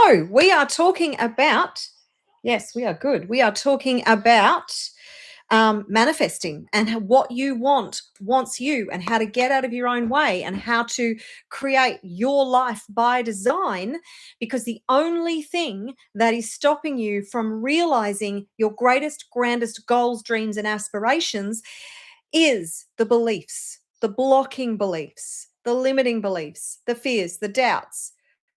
So we are talking about, yes, we are good. We are talking about manifesting and what you wants you, and how to get out of your own way and how to create your life by design, because the only thing that is stopping you from realizing your greatest, grandest goals, dreams, and aspirations is the beliefs, the blocking beliefs, the limiting beliefs, the fears, the doubts,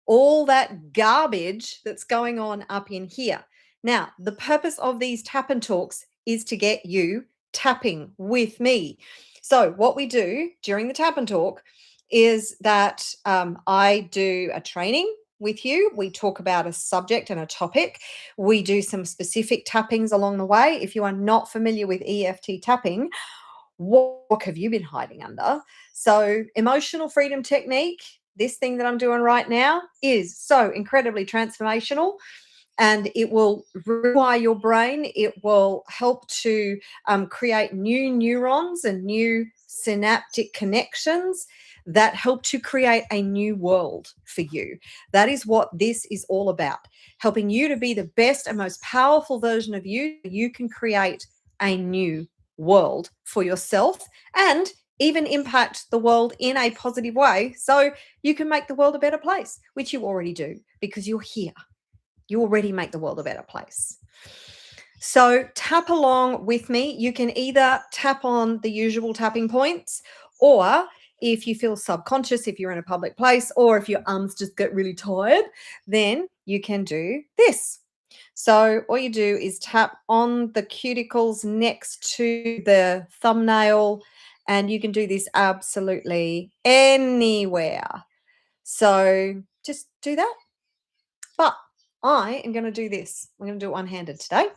all that garbage that's going on up in here. Now, the purpose of these tap and talks is to get you tapping with me. So what we do during the tap and talk is that I do a training with you. We talk about a subject and a topic. We do some specific tappings along the way. If you are not familiar with EFT tapping, what have you been hiding under? So emotional freedom technique, this thing that I'm doing right now, is so incredibly transformational. And it will rewire your brain. It will help to create new neurons and new synaptic connections that help to create a new world for you. That is what this is all about, helping you to be the best and most powerful version of you. You can create a new world for yourself and even impact the world in a positive way, so you can make the world a better place, which you already do because you're here. You already make the world a better place. So tap along with me. You can either tap on the usual tapping points, or if you feel subconscious, if you're in a public place, or if your arms just get really tired, then you can do this. So all you do is tap on the cuticles next to the thumbnail, and you can do this absolutely anywhere. So just do that. But I am going to do this. I'm going to do it one-handed today.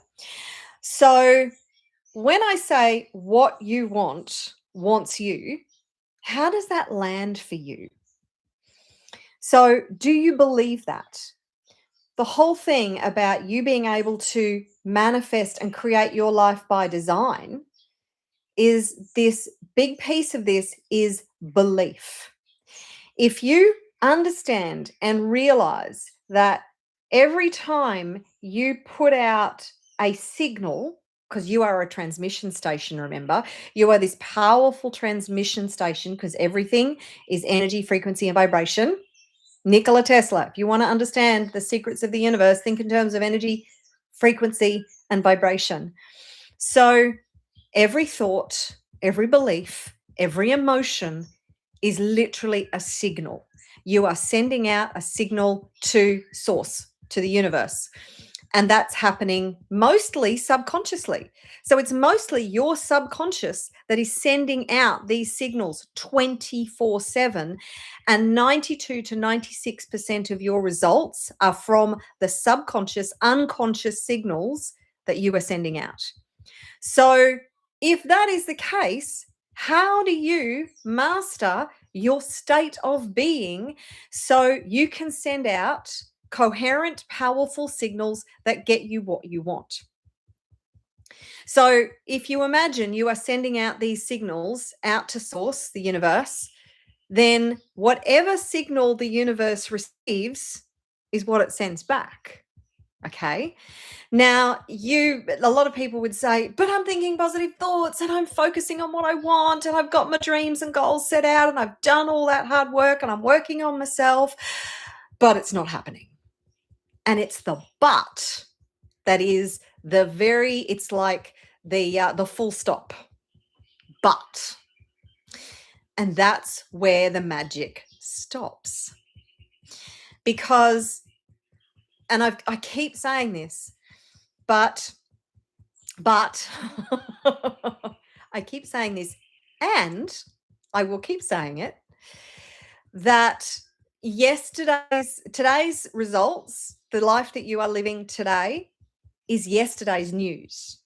So when I say what you wants you, how does that land for you? So do you believe that? The whole thing about you being able to manifest and create your life by design is this big piece of this is belief. If you understand and realize that every time you put out a signal, because you are a transmission station, remember, you are this powerful transmission station, because everything is energy, frequency, and vibration. Nikola Tesla, if you want to understand the secrets of the universe, think in terms of energy, frequency, and vibration. So every thought, every belief, every emotion is literally a signal. You are sending out a signal to source, to the universe. And that's happening mostly subconsciously. So it's mostly your subconscious that is sending out these signals 24/7. And 92 to 96% of your results are from the subconscious, unconscious signals that you are sending out. So if that is the case, how do you master your state of being so you can send out coherent, powerful signals that get you what you want? So if you imagine you are sending out these signals out to source, the universe, then whatever signal the universe receives is what it sends back. Okay. Now, a lot of people would say, but I'm thinking positive thoughts and I'm focusing on what I want and I've got my dreams and goals set out and I've done all that hard work and I'm working on myself, but it's not happening. And it's the but that is it's like the full stop. But. And that's where the magic stops. Because, and I keep saying this, but I keep saying this, and I will keep saying it, that today's results, the life that you are living today, is yesterday's news.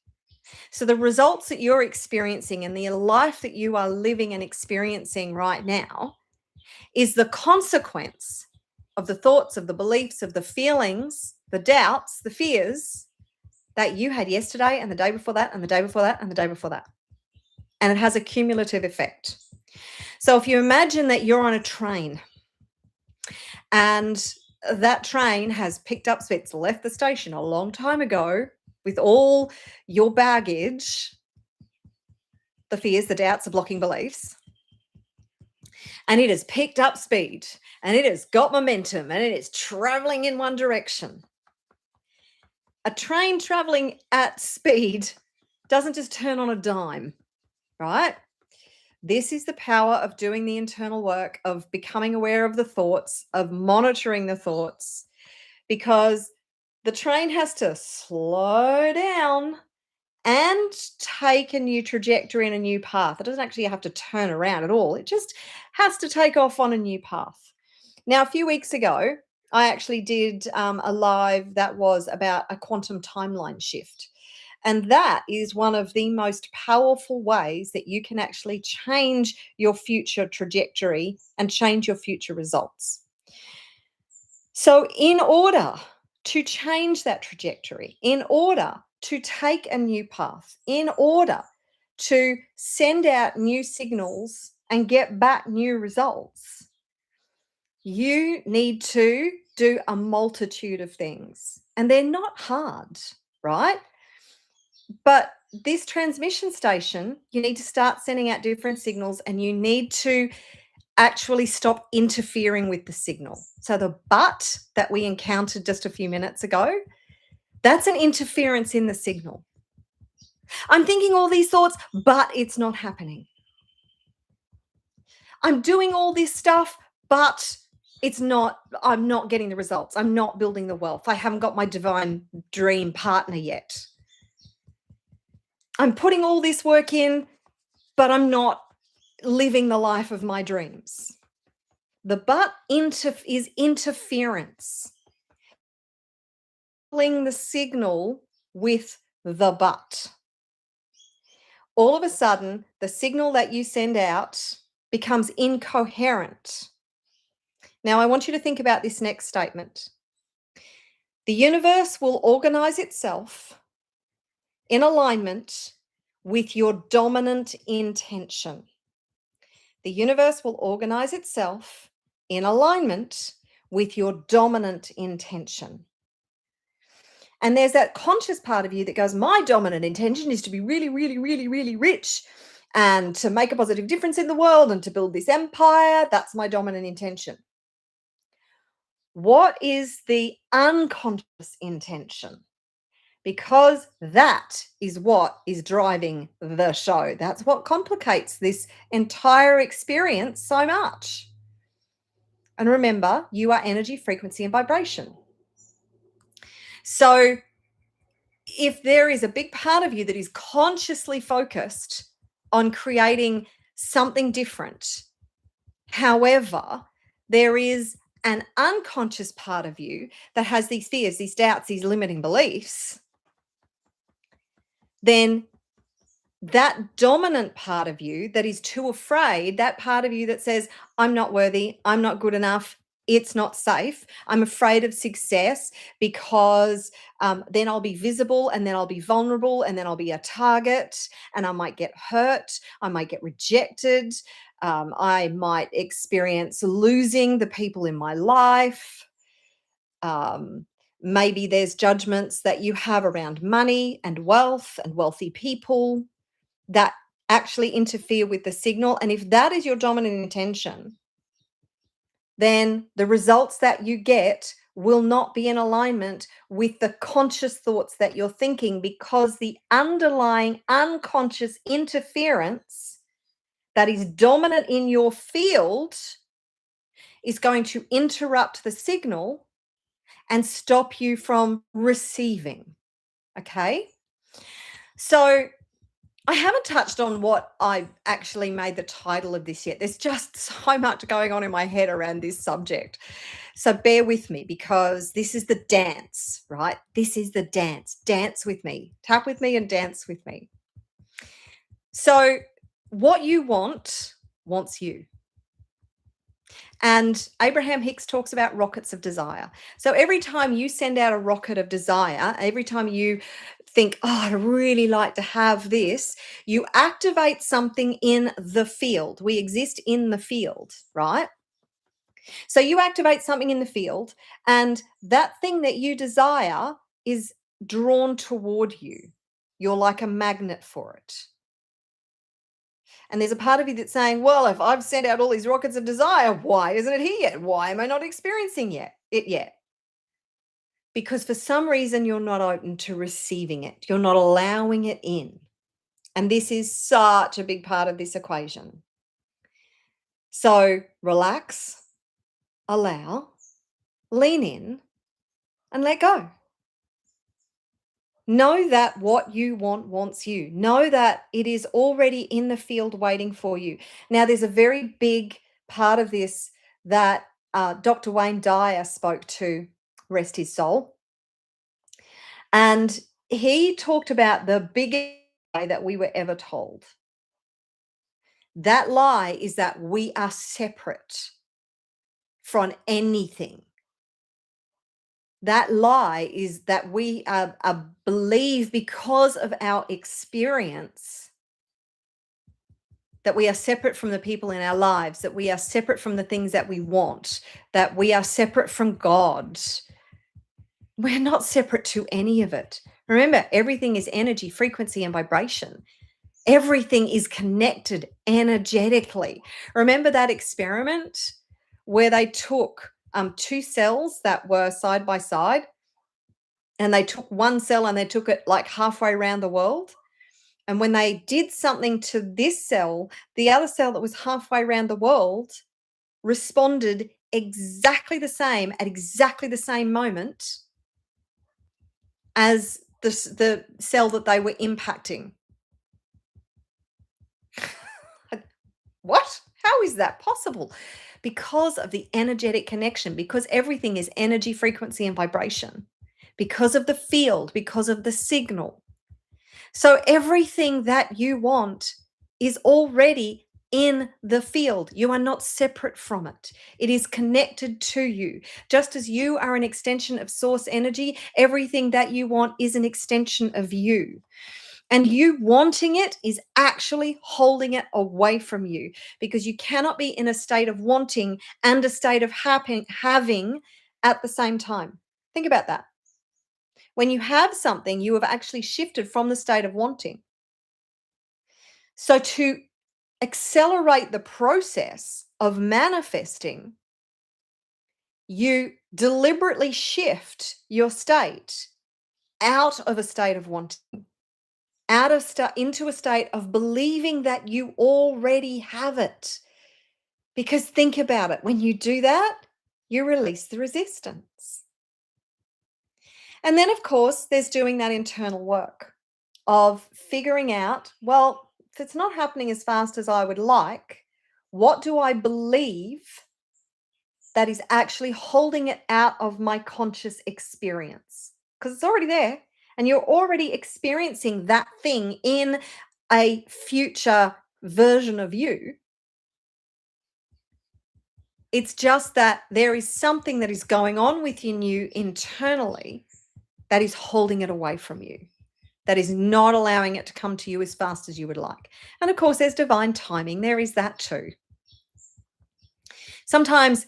So the results that you're experiencing and the life that you are living and experiencing right now is the consequence of the thoughts, of the beliefs, of the feelings, the doubts, the fears that you had yesterday and the day before that and the day before that and the day before that. And it has a cumulative effect. So if you imagine that you're on a train and that train has picked up speed. It's left the station a long time ago with all your baggage, the fears, the doubts, the blocking beliefs, and it has picked up speed and it has got momentum and it is traveling in one direction. A train traveling at speed doesn't just turn on a dime, right? This is the power of doing the internal work, of becoming aware of the thoughts, of monitoring the thoughts, because the train has to slow down and take a new trajectory and a new path. It doesn't actually have to turn around at all. It just has to take off on a new path. Now, a few weeks ago, I actually did a live that was about a quantum timeline shift. And that is one of the most powerful ways that you can actually change your future trajectory and change your future results. So, in order to change that trajectory, in order to take a new path, in order to send out new signals and get back new results, you need to do a multitude of things. And they're not hard, right? But this transmission station, you need to start sending out different signals and you need to actually stop interfering with the signal. So the but that we encountered just a few minutes ago, that's an interference in the signal. I'm thinking all these thoughts, but it's not happening. I'm doing all this stuff, but I'm not getting the results. I'm not building the wealth. I haven't got my divine dream partner yet. I'm putting all this work in, but I'm not living the life of my dreams. The but is interference. Pulling the signal with the but. All of a sudden, the signal that you send out becomes incoherent. Now, I want you to think about this next statement. The universe will organize itself in alignment with your dominant intention. The universe will organize itself in alignment with your dominant intention. And there's that conscious part of you that goes, my dominant intention is to be really, really, really, really rich and to make a positive difference in the world and to build this empire. That's my dominant intention. What is the unconscious intention? Because that is what is driving the show. That's what complicates this entire experience so much. And remember, you are energy, frequency, and vibration. So if there is a big part of you that is consciously focused on creating something different, however, there is an unconscious part of you that has these fears, these doubts, these limiting beliefs, then that dominant part of you that is too afraid, that part of you that says, I'm not worthy, I'm not good enough, it's not safe, I'm afraid of success because then I'll be visible and then I'll be vulnerable and then I'll be a target and I might get hurt, I might get rejected, I might experience losing the people in my life. Maybe there's judgments that you have around money and wealth and wealthy people that actually interfere with the signal. And if that is your dominant intention, then the results that you get will not be in alignment with the conscious thoughts that you're thinking, because the underlying unconscious interference that is dominant in your field is going to interrupt the signal and stop you from receiving. Okay? So I haven't touched on what I actually made the title of this yet. There's just so much going on in my head around this subject. So bear with me, because this is the dance, right? This is the dance. Dance with me. Tap with me and dance with me. So what you want wants you. And Abraham Hicks talks about rockets of desire. So every time you send out a rocket of desire, every time you think, oh, I'd really like to have this, you activate something in the field. We exist in the field, right? So you activate something in the field, and that thing that you desire is drawn toward you. You're like a magnet for it. And there's a part of you that's saying, well, if I've sent out all these rockets of desire, why isn't it here yet? Why am I not experiencing it yet? Because for some reason you're not open to receiving it. You're not allowing it in. And this is such a big part of this equation. So relax, allow, lean in, and let go. Know that what you want wants you. Know that it is already in the field waiting for you. Now, there's a very big part of this that Dr. Wayne Dyer spoke to, rest his soul. And he talked about the biggest lie that we were ever told. That lie is that we are separate from anything. That lie is that we believe, because of our experience, that we are separate from the people in our lives, that we are separate from the things that we want, that we are separate from God. We're not separate to any of it. Remember, everything is energy, frequency, and vibration. Everything is connected energetically. Remember that experiment where they took two cells that were side by side, and they took one cell and they took it like halfway around the world. And when they did something to this cell, the other cell that was halfway around the world responded exactly the same at exactly the same moment as the cell that they were impacting. What? How is that possible? Because of the energetic connection, because everything is energy, frequency, and vibration, because of the field, because of the signal. So everything that you want is already in the field. You are not separate from it. It is connected to you. Just as you are an extension of source energy, everything that you want is an extension of you. And you wanting it is actually holding it away from you, because you cannot be in a state of wanting and a state of having at the same time. Think about that. When you have something, you have actually shifted from the state of wanting. So to accelerate the process of manifesting, you deliberately shift your state out of a state of wanting, into a state of believing that you already have it. Because think about it, when you do that, you release the resistance. And then, of course, there's doing that internal work of figuring out, well, if it's not happening as fast as I would like, what do I believe that is actually holding it out of my conscious experience? Because it's already there, and you're already experiencing that thing in a future version of you. It's just that there is something that is going on within you internally that is holding it away from you, that is not allowing it to come to you as fast as you would like. And of course, there's divine timing. There is that too. Sometimes,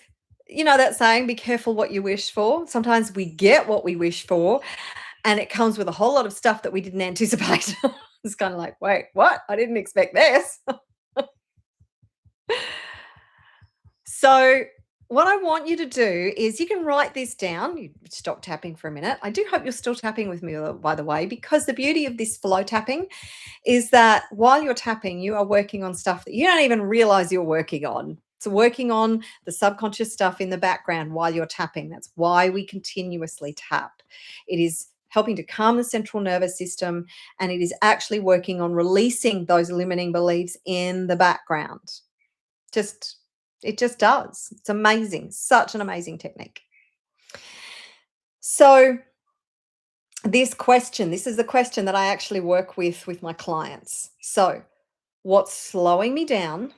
you know that saying, be careful what you wish for. Sometimes we get what we wish for, and it comes with a whole lot of stuff that we didn't anticipate. It's kind of like, wait, what? I didn't expect this. So what I want you to do is, you can write this down. You stop tapping for a minute. I do hope you're still tapping with me, by the way, because the beauty of this flow tapping is that while you're tapping, you are working on stuff that you don't even realize you're working on. It's working on the subconscious stuff in the background while you're tapping. That's why we continuously tap. It is helping to calm the central nervous system, and it is actually working on releasing those limiting beliefs in the background. It just does. It's amazing. Such an amazing technique. So this is the question that I actually work with my clients. So what's slowing me down,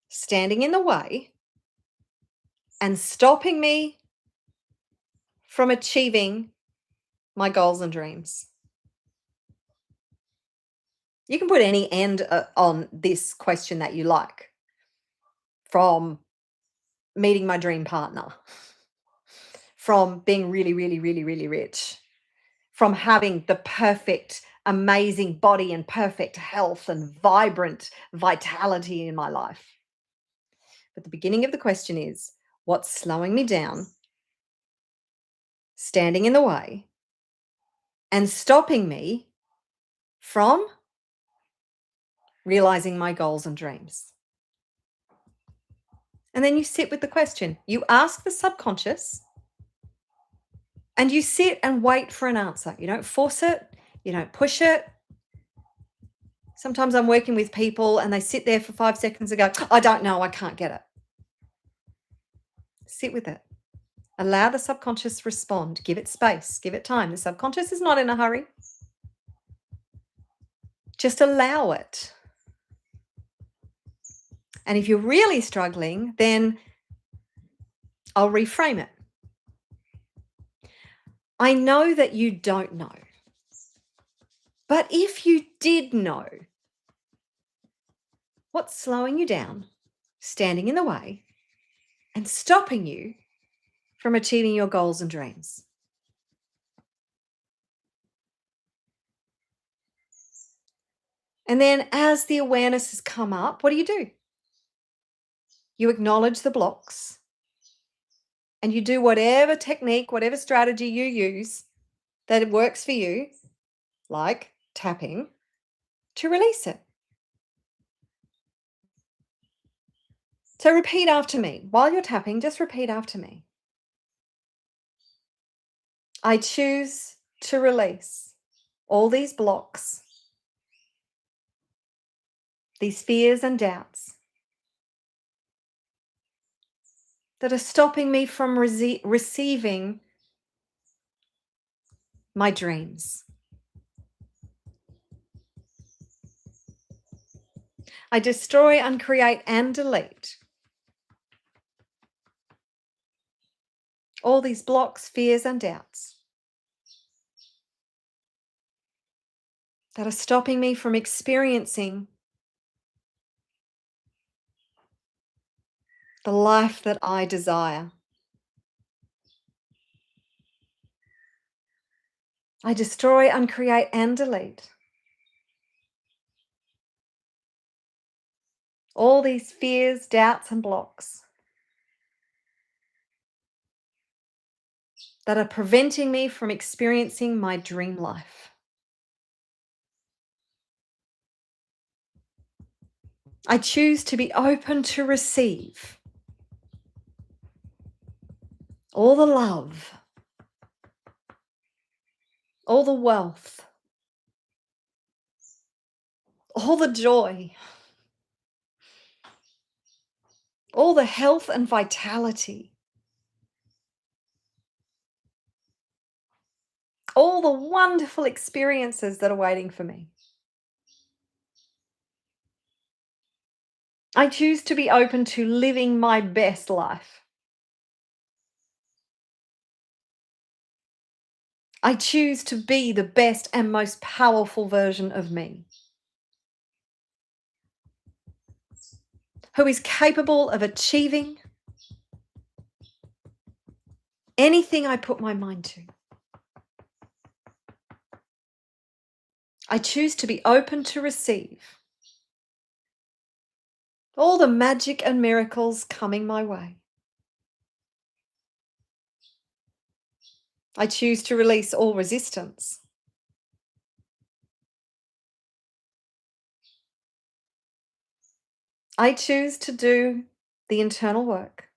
standing in the way, and stopping me from achieving my goals and dreams? You can put any end on this question that you like, from meeting my dream partner, from being really, really, really, really rich, from having the perfect, amazing body and perfect health and vibrant vitality in my life. But the beginning of the question is, what's slowing me down, standing in the way, and stopping me from realizing my goals and dreams? And then you sit with the question. You ask the subconscious and you sit and wait for an answer. You don't force it, you don't push it. Sometimes I'm working with people and they sit there for 5 seconds and go, I don't know, I can't get it. Sit with it. Allow the subconscious respond. Give it space, give it time. The subconscious is not in a hurry. Just allow it. And if you're really struggling, then I'll reframe it. I know that you don't know. But if you did know, what's slowing you down, standing in the way, and stopping you from achieving your goals and dreams? And then as the awareness has come up, what do? You acknowledge the blocks and you do whatever technique, whatever strategy you use that works for you, like tapping, to release it. So repeat after me. While you're tapping, just repeat after me. I choose to release all these blocks, these fears and doubts that are stopping me from receiving my dreams. I destroy, uncreate, and delete all these blocks, fears, and doubts that are stopping me from experiencing the life that I desire. I destroy, uncreate, and delete all these fears, doubts, and blocks that are preventing me from experiencing my dream life. I choose to be open to receive all the love, all the wealth, all the joy, all the health and vitality, all the wonderful experiences that are waiting for me. I choose to be open to living my best life. I choose to be the best and most powerful version of me, who is capable of achieving anything I put my mind to. I choose to be open to receive all the magic and miracles coming my way. I choose to release all resistance. I choose to do the internal work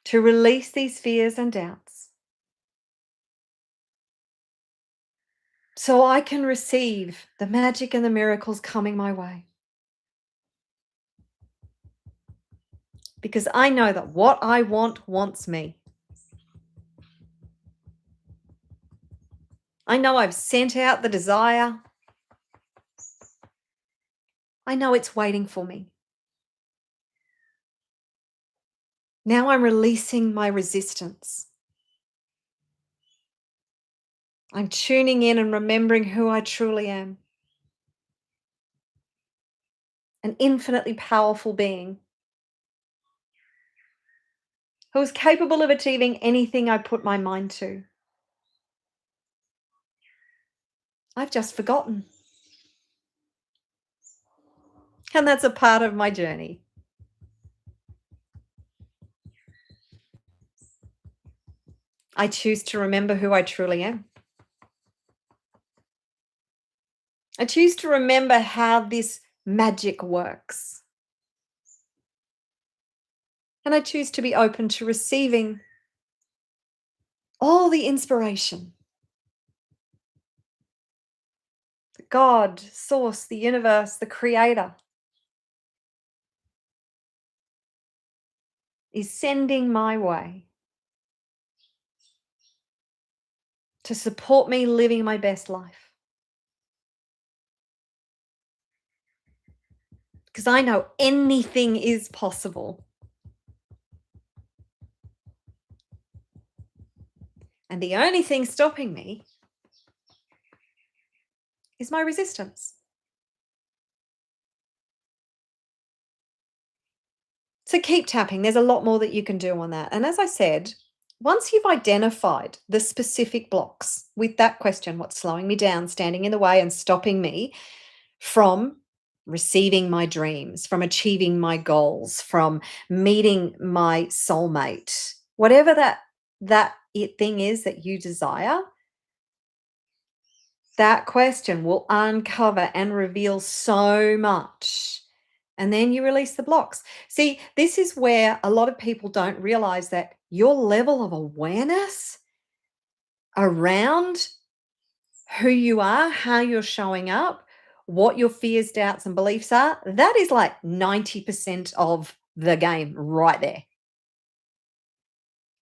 to release these fears and doubts so I can receive the magic and the miracles coming my way. Because I know that what I want wants me. I know I've sent out the desire. I know it's waiting for me. Now I'm releasing my resistance. I'm tuning in and remembering who I truly am. an infinitely powerful being who is capable of achieving anything I put my mind to. I've just forgotten. And that's a part of my journey. I choose to remember who I truly am. I choose to remember how this magic works. And I choose to be open to receiving all the inspiration that God, Source, the universe, the Creator is sending my way to support me living my best life. Because I know anything is possible. And the only thing stopping me is my resistance. So keep tapping. There's a lot more that you can do on that. And as I said, once you've identified the specific blocks with that question, what's slowing me down, standing in the way, and stopping me from receiving my dreams, from achieving my goals, from meeting my soulmate, whatever thing is that you desire, that question will uncover and reveal so much. And then you release the blocks. See, this is where a lot of people don't realize that your level of awareness around who you are, how you're showing up, what your fears, doubts, and beliefs are, that is like 90% of the game right there.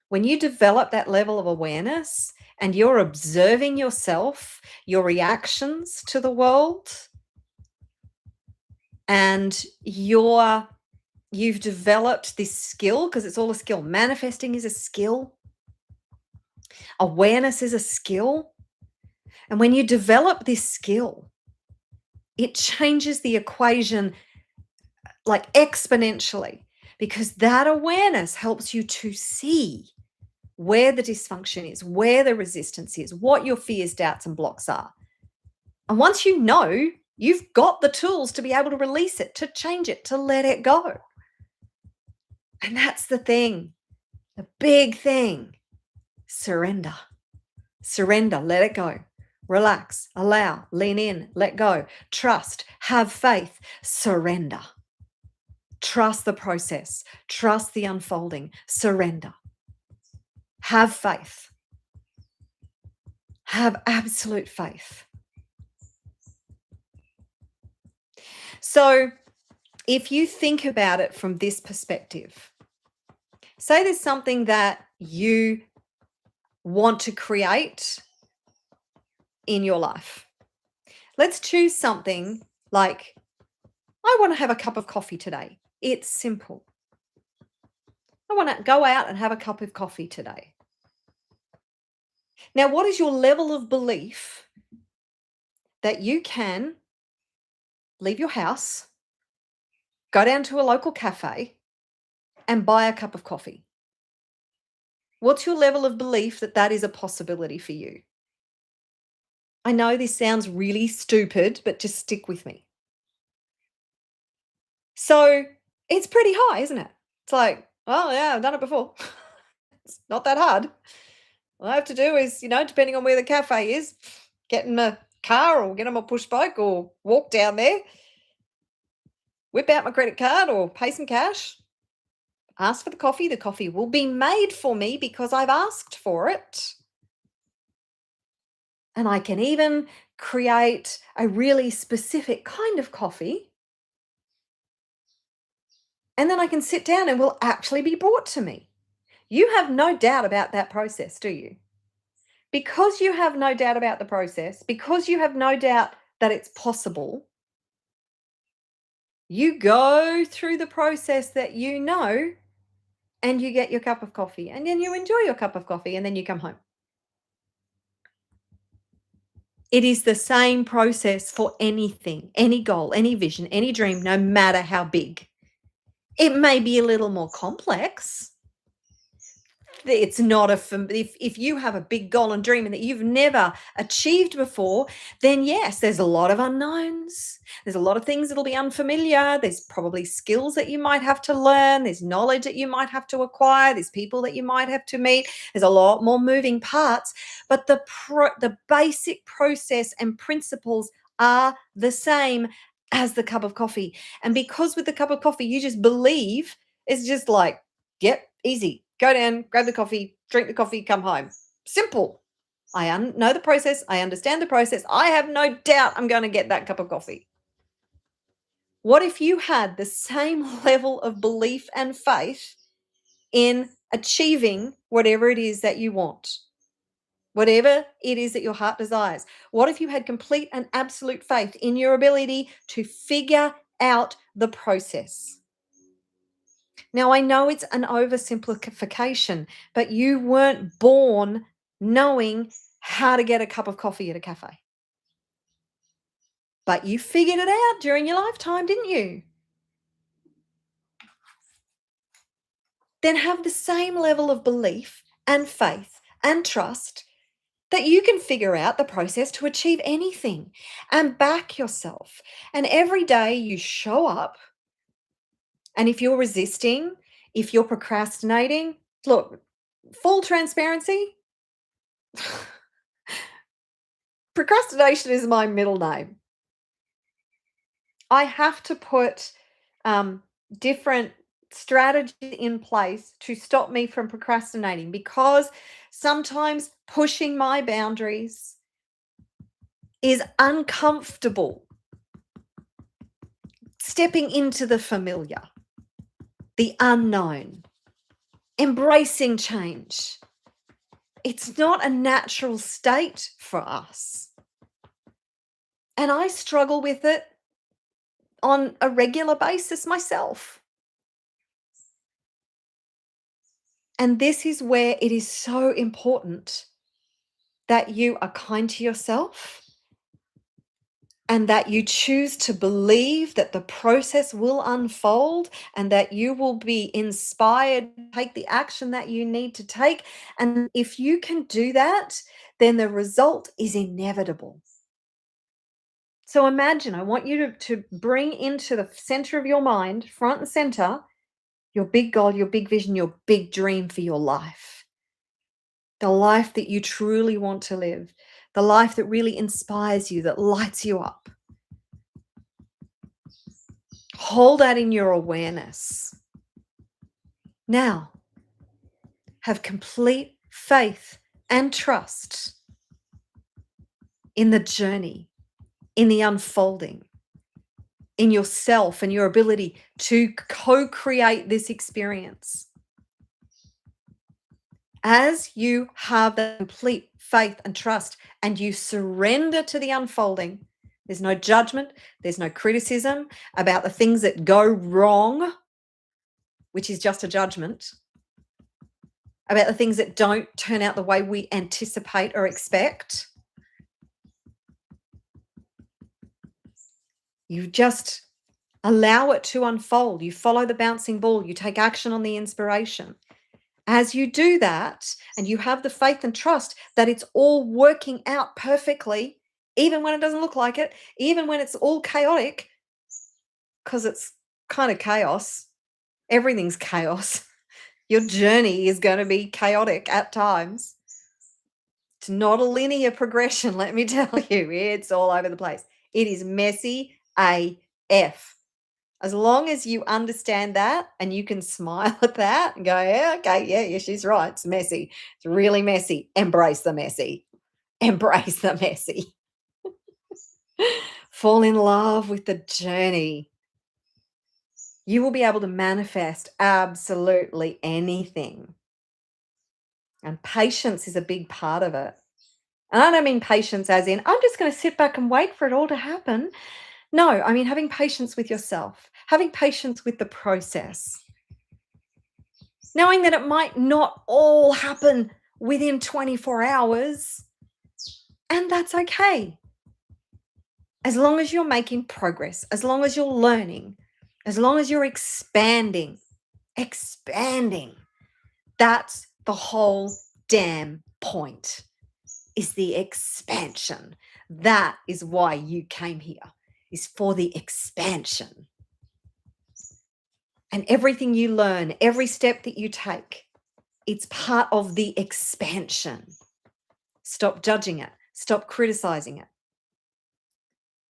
When you develop that level of awareness and you're observing yourself, your reactions to the world, and you've developed this skill, because it's all a skill. Manifesting is a skill. Awareness is a skill. And when you develop this skill, it changes the equation like exponentially, because that awareness helps you to see where the dysfunction is, where the resistance is, what your fears, doubts, and blocks are. And once you know, you've got the tools to be able to release it, to change it, to let it go. And that's the thing, the big thing. Surrender. Surrender, let it go. Relax, allow, lean in, let go, trust, have faith, surrender. Trust the process, trust the unfolding, surrender. Have faith. Have absolute faith. So, if you think about it from this perspective, say there's something that you want to create in your life. Let's choose something like, I want to have a cup of coffee today. It's simple. I want to go out and have a cup of coffee today. Now, what is your level of belief that you can leave your house, go down to a local cafe, and buy a cup of coffee? What's your level of belief that that is a possibility for you? I know this sounds really stupid, but just stick with me. So it's pretty high, isn't it? It's like, oh yeah, I've done it before. It's not that hard. All I have to do is, depending on where the cafe is, get in a car or get on my push bike or walk down there, whip out my credit card or pay some cash, ask for the coffee. The coffee will be made for me because I've asked for it. And I can even create a really specific kind of coffee. And then I can sit down and will actually be brought to me. You have no doubt about that process, do you? Because you have no doubt about the process, because you have no doubt that it's possible, you go through the process that you know, and you get your cup of coffee, and then you enjoy your cup of coffee, and then you come home. It is the same process for anything, any goal, any vision, any dream, no matter how big. It may be a little more complex. It's not if you have a big goal and dream and that you've never achieved before, then yes, there's a lot of unknowns. There's a lot of things that'll be unfamiliar. There's probably skills that you might have to learn. There's knowledge that you might have to acquire. There's people that you might have to meet. There's a lot more moving parts, but the basic process and principles are the same as the cup of coffee. And because with the cup of coffee, you just believe it's just like, yep, easy. Go down, grab the coffee, drink the coffee, come home. Simple. I know the process. I understand the process. I have no doubt I'm going to get that cup of coffee. What if you had the same level of belief and faith in achieving whatever it is that you want? Whatever it is that your heart desires. What if you had complete and absolute faith in your ability to figure out the process? Now, I know it's an oversimplification, but you weren't born knowing how to get a cup of coffee at a cafe. But you figured it out during your lifetime, didn't you? Then have the same level of belief and faith and trust that you can figure out the process to achieve anything and back yourself. And every day you show up. And if you're resisting, if you're procrastinating, look, full transparency, procrastination is my middle name. I have to put different strategies in place to stop me from procrastinating because sometimes pushing my boundaries is uncomfortable. Stepping into the familiar, the unknown, embracing change. It's not a natural state for us. And I struggle with it on a regular basis myself. And this is where it is so important that you are kind to yourself and that you choose to believe that the process will unfold and that you will be inspired to take the action that you need to take. And if you can do that, then the result is inevitable. So imagine, I want you to bring into the center of your mind, front and center, your big goal, your big vision, your big dream for your life. The life that you truly want to live. The life that really inspires you, that lights you up. Hold that in your awareness. Now, have complete faith and trust in the journey, in the unfolding, in yourself and your ability to co-create this experience. As you have that complete faith and trust and you surrender to the unfolding, there's no judgment, there's no criticism about the things that go wrong, which is just a judgment, about the things that don't turn out the way we anticipate or expect. You just allow it to unfold. You follow the bouncing ball. You take action on the inspiration. As you do that, and you have the faith and trust that it's all working out perfectly, even when it doesn't look like it, even when it's all chaotic, because it's kind of chaos. Everything's chaos. Your journey is going to be chaotic at times. It's not a linear progression, let me tell you. It's all over the place. It is messy AF. As long as you understand that and you can smile at that and go, yeah, okay, yeah, she's right. It's messy. It's really messy. Embrace the messy. Embrace the messy. Fall in love with the journey. You will be able to manifest absolutely anything. And patience is a big part of it. And I don't mean patience as in, I'm just going to sit back and wait for it all to happen. No, I mean having patience with yourself, having patience with the process, knowing that it might not all happen within 24 hours, and that's okay. As long as you're making progress, as long as you're learning, as long as you're expanding, that's the whole damn point, is the expansion. That is why you came here, is for the expansion. And everything you learn, every step that you take, it's part of the expansion. Stop judging it. Stop criticizing it.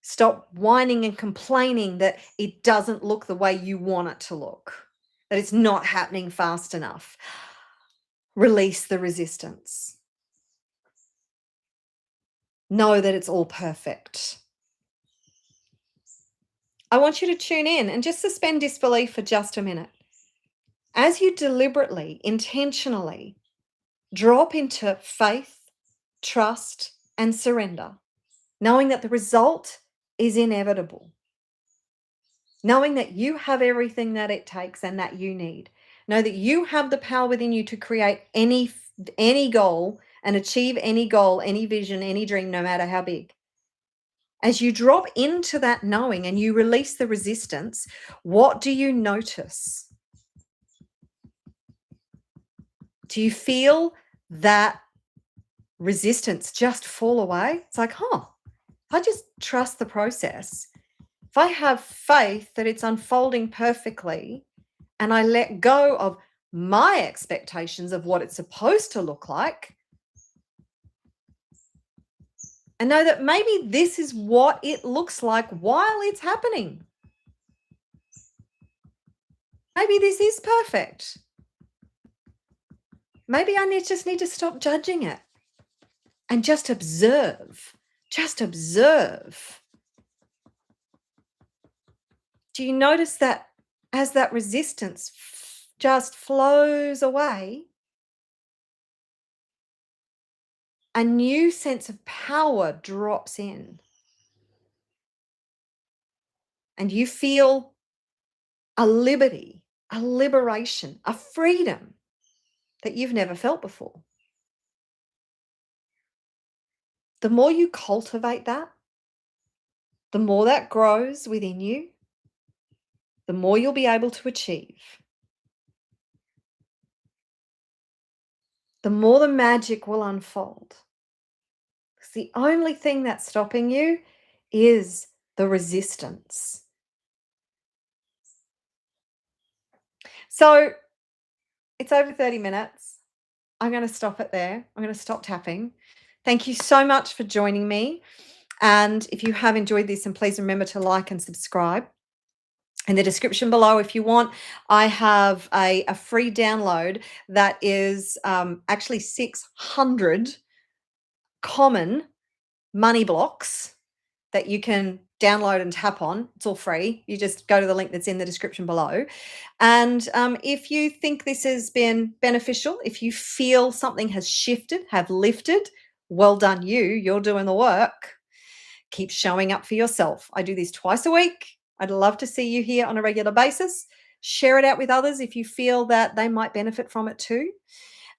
Stop whining and complaining that it doesn't look the way you want it to look, that it's not happening fast enough. Release the resistance. Know that it's all perfect. I want you to tune in and just suspend disbelief for just a minute. As you deliberately, intentionally drop into faith, trust, and surrender, knowing that the result is inevitable, knowing that you have everything that it takes and that you need. Know that you have the power within you to create any goal and achieve any goal, any vision, any dream, no matter how big. As you drop into that knowing and you release the resistance, what do you notice? Do you feel that resistance just fall away? It's like, I just trust the process. If I have faith that it's unfolding perfectly and I let go of my expectations of what it's supposed to look like, and know that maybe this is what it looks like while it's happening. Maybe this is perfect. Maybe I just need to stop judging it and just observe. Just observe. Do you notice that as that resistance just flows away, a new sense of power drops in? And you feel a liberty, a liberation, a freedom that you've never felt before. The more you cultivate that, the more that grows within you, the more you'll be able to achieve. The more the magic will unfold. Because the only thing that's stopping you is the resistance. So it's over 30 minutes. I'm going to stop it there. I'm going to stop tapping. Thank you so much for joining me. And if you have enjoyed this, and please remember to like and subscribe. In the description below, if you want, I have a free download that is actually 600 common money blocks that you can download and tap on. It's all free. You just go to the link that's in the description below. And if you think this has been beneficial, if you feel something has shifted, have lifted, well done you. You're doing the work. Keep showing up for yourself. I do this twice a week. I'd love to see you here on a regular basis. Share it out with others if you feel that they might benefit from it too.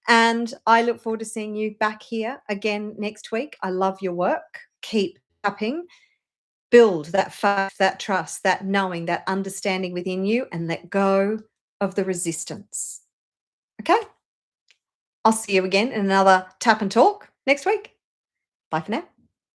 And I look forward to seeing you back here again next week. I love your work. Keep tapping. Build that faith, that trust, that knowing, that understanding within you, and let go of the resistance. Okay? I'll see you again in another Tap and Talk next week. Bye for now.